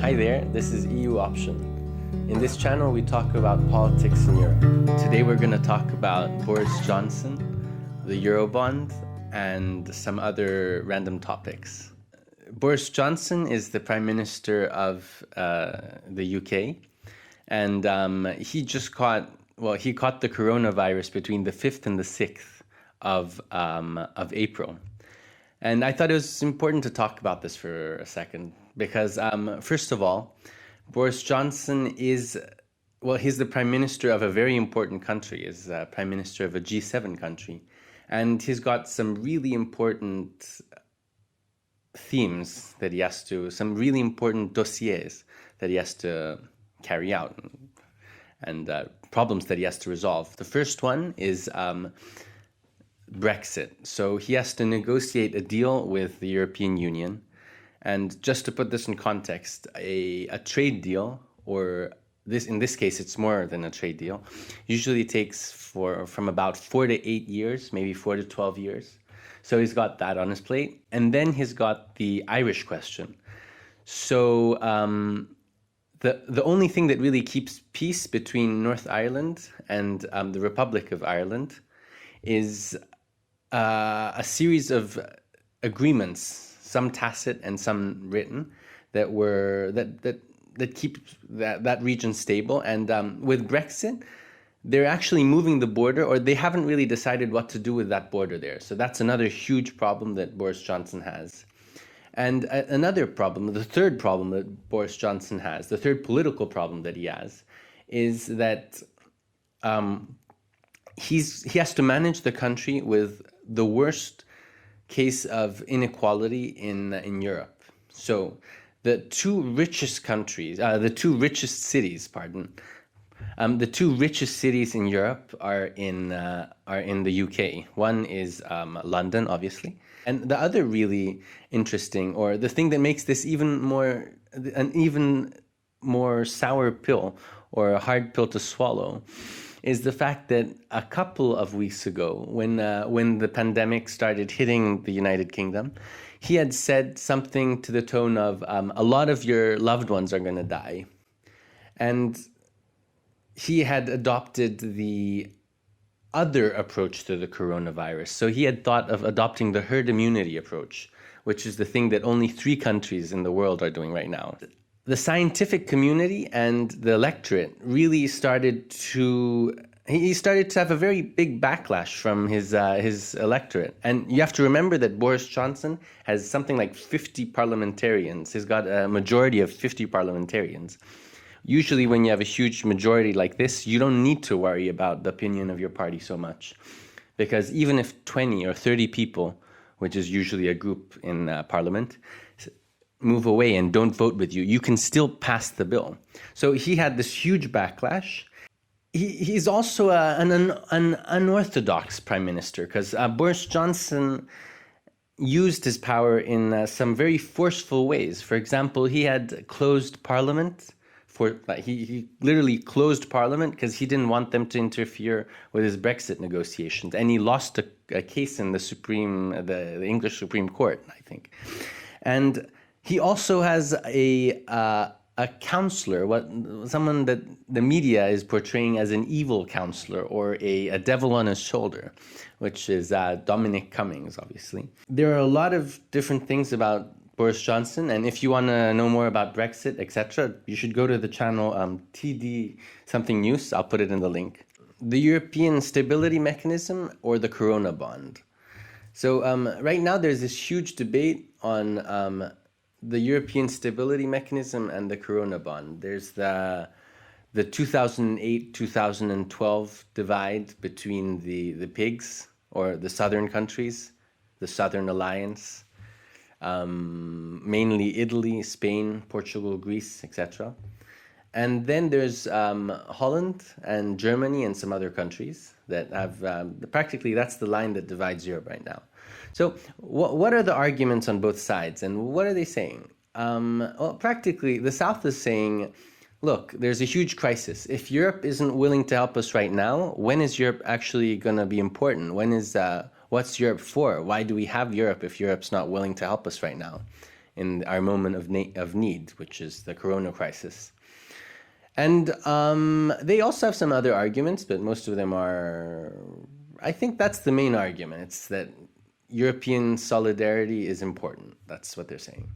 Hi there, this is EU Option. In this channel we talk about politics in Europe. Today we're going to talk about Boris Johnson, the Eurobond, and some other random topics. Boris Johnson is the Prime Minister of the UK, and he caught the coronavirus between the 5th and the 6th of April. And I thought it was important to talk about this for a second because, first of all, Boris Johnson he's the Prime Minister of a very important country, is Prime Minister of a G7 country. And he's got some really important themes that he has to, some really important dossiers that he has to carry out and problems that he has to resolve. The first one is Brexit. So he has to negotiate a deal with the European Union. And just to put this in context, a trade deal, or in this case, it's more than a trade deal, usually takes from about 4 to 8 years, maybe 4 to 12 years. So he's got that on his plate. And then he's got the Irish question. So the only thing that really keeps peace between North Ireland and the Republic of Ireland is a series of agreements, some tacit and some written, that keep that region stable. And with Brexit, they're actually moving the border, or they haven't really decided what to do with that border there. So that's another huge problem that Boris Johnson has. And another problem, the third problem that Boris Johnson has, the third political problem that he has, is that he has to manage the country with the worst case of inequality in Europe. So the two richest cities in Europe are in the UK. One is London, obviously, and the other really interesting, or the thing that makes this an even more sour pill or a hard pill to swallow, is the fact that a couple of weeks ago, when the pandemic started hitting the United Kingdom, he had said something to the tone of, a lot of your loved ones are going to die. And he had adopted the other approach to the coronavirus. So he had thought of adopting the herd immunity approach, which is the thing that only 3 countries in the world are doing right now. The scientific community and the electorate really started to have a very big backlash from his electorate. And you have to remember that Boris Johnson has something like 50 parliamentarians. He's got a majority of 50 parliamentarians. Usually when you have a huge majority like this, you don't need to worry about the opinion of your party so much. Because even if 20 or 30 people, which is usually a group in parliament, move away and don't vote with you, you can still pass the bill. So he had this huge backlash. He's also an unorthodox prime minister, because Boris Johnson used his power in some very forceful ways. For example, he had closed parliament. He literally closed parliament because he didn't want them to interfere with his Brexit negotiations. And he lost a case in the English Supreme Court, I think. And he also has a counselor, someone that the media is portraying as an evil counselor, or a devil on his shoulder, which is Dominic Cummings, obviously. There are a lot of different things about Boris Johnson, and if you want to know more about Brexit, etc., you should go to the channel TD something news. I'll put it in the link. The European Stability Mechanism or the Coronabond. So right now there's this huge debate on the European Stability Mechanism and the Coronabond. There's the 2008-2012 divide between the pigs, or the southern countries, the Southern Alliance, mainly Italy, Spain, Portugal, Greece, etc. And then there's Holland and Germany and some other countries that have, practically that's the line that divides Europe right now. So what are the arguments on both sides, and what are they saying? Well, practically, the South is saying, look, there's a huge crisis. If Europe isn't willing to help us right now, when is Europe actually going to be important? What's Europe for? Why do we have Europe if Europe's not willing to help us right now? in our moment of need, which is the corona crisis. And they also have some other arguments, but most of them are, I think that's the main argument. It's that European solidarity is important. That's what they're saying.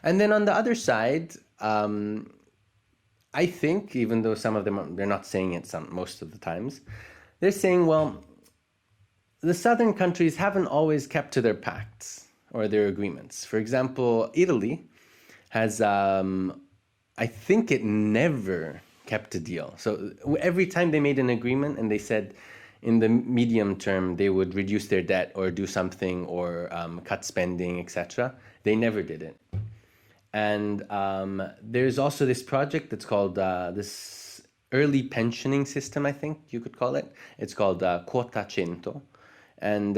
And then on the other side, I think, even though some of them, they're not saying it most of the times, they're saying, well, the southern countries haven't always kept to their pacts or their agreements. For example, Italy has, I think it never kept a deal. So every time they made an agreement and they said in the medium term they would reduce their debt or do something or cut spending, etc., they never did it. And there's also this project that's called this early pensioning system, I think you could call it. It's called Quota Cento. And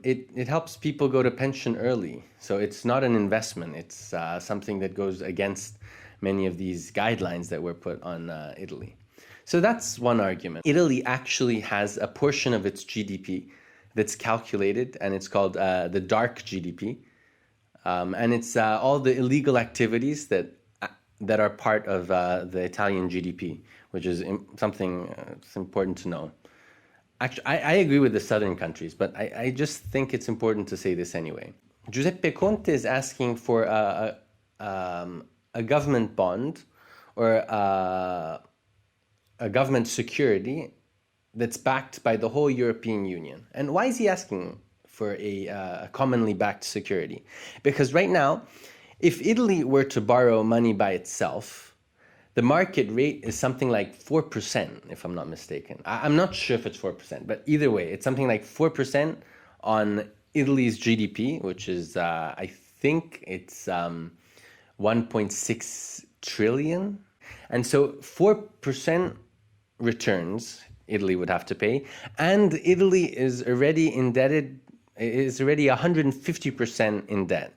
it helps people go to pension early. So it's not an investment. It's something that goes against many of these guidelines that were put on Italy. So that's one argument. Italy actually has a portion of its GDP that's calculated, and it's called the dark GDP. And it's all the illegal activities that are part of the Italian GDP, which is something it's important to know. Actually, I agree with the southern countries, but I just think it's important to say this anyway. Giuseppe Conte is asking for a government bond or a government security that's backed by the whole European Union. And why is he asking for a commonly backed security? Because right now, if Italy were to borrow money by itself, the market rate is something like 4%, if I'm not mistaken. I'm not sure if it's 4%, but either way, it's something like 4% on Italy's GDP, which is, I think it's 1.6 trillion. And so 4% returns Italy would have to pay. And Italy is already indebted, is already 150% in debt.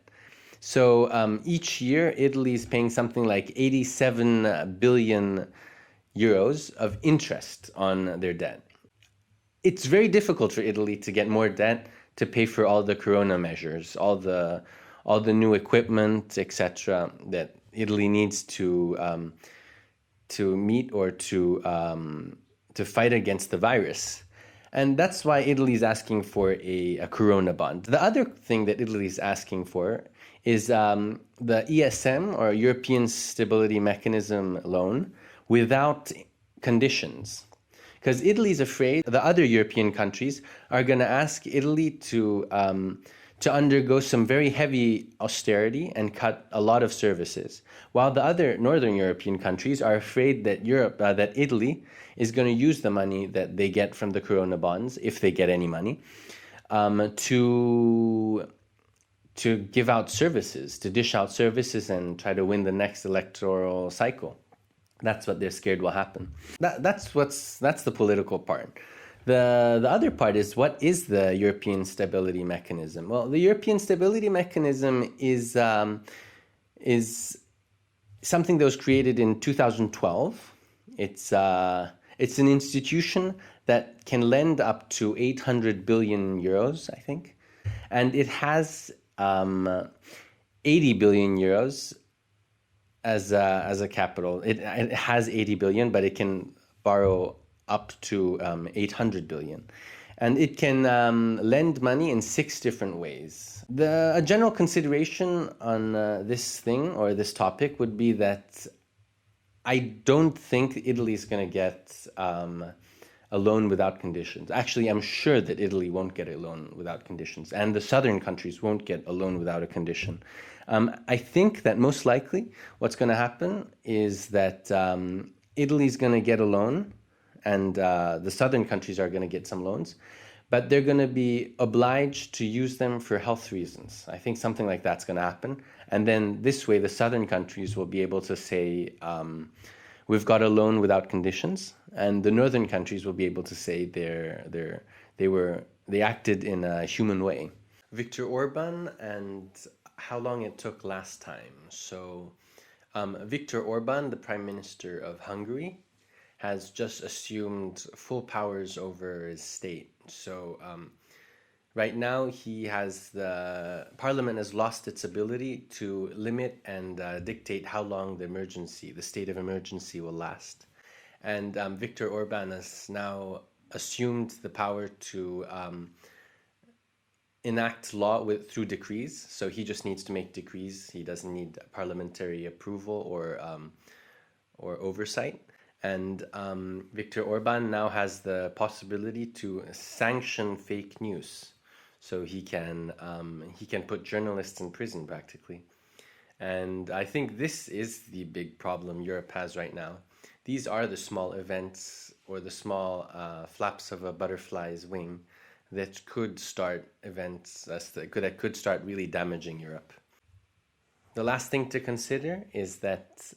So each year, Italy is paying something like 87 billion euros of interest on their debt. It's very difficult for Italy to get more debt to pay for all the corona measures, all the new equipment, etc., that Italy needs to meet or to fight against the virus. And that's why Italy is asking for a Coronabond. The other thing that Italy is asking for is the ESM, or European Stability Mechanism loan, without conditions. Because Italy is afraid the other European countries are going to ask Italy to undergo some very heavy austerity and cut a lot of services, while the other Northern European countries are afraid that that Italy is going to use the money that they get from the Corona bonds, if they get any money, to give out services, to dish out services and try to win the next electoral cycle. That's what they're scared will happen. That's the political part. The other part is, what is the European Stability Mechanism? Well, the European Stability Mechanism is something that was created in 2012. It's an institution that can lend up to 800 billion euros, I think, and it has 80 billion euros as a capital. It has 80 billion, but it can borrow up to 800 billion. And it can lend money in 6 different ways. A general consideration on this thing or this topic would be that I don't think Italy is going to get a loan without conditions. Actually, I'm sure that Italy won't get a loan without conditions, and the southern countries won't get a loan without a condition. I think that most likely what's going to happen is that Italy's going to get a loan, and the southern countries are going to get some loans, but they're going to be obliged to use them for health reasons. I think something like that's going to happen. And then this way, the southern countries will be able to say, we've got a loan without conditions, and the northern countries will be able to say they acted in a human way. Viktor Orban and how long it took last time. So Viktor Orban, the Prime Minister of Hungary, has just assumed full powers over his state. So Right now, the parliament has lost its ability to limit and dictate how long the state of emergency will last. And Viktor Orban has now assumed the power to enact law through decrees. So he just needs to make decrees. He doesn't need parliamentary approval or oversight. And Viktor Orban now has the possibility to sanction fake news. So he can put journalists in prison practically. And I think this is the big problem Europe has right now. These are the small events or the small flaps of a butterfly's wing that could start that could start really damaging Europe. The last thing to consider is that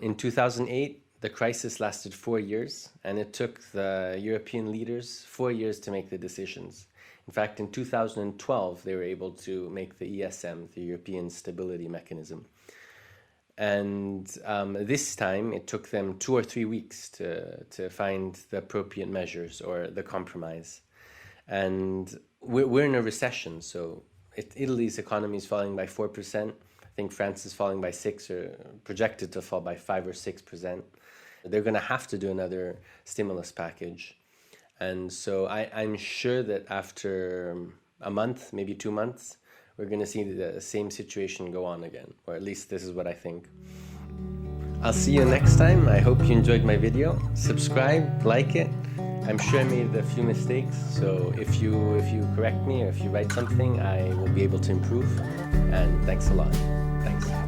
in 2008, the crisis lasted 4 years, and it took the European leaders 4 years to make the decisions. In fact, in 2012, they were able to make the ESM, the European Stability Mechanism. And this time, it took them 2 or 3 weeks to find the appropriate measures or the compromise. And we're in a recession, so Italy's economy is falling by 4%. I think France is falling by 6%, or projected to fall by 5 or 6%. They're going to have to do another stimulus package. And so I'm sure that after a month, maybe 2 months, we're going to see the same situation go on again, or at least this is what I think. I'll see you next time. I hope you enjoyed my video. Subscribe, like it. I'm sure I made a few mistakes, so if you correct me or if you write something, I will be able to improve. And thanks a lot. Thanks.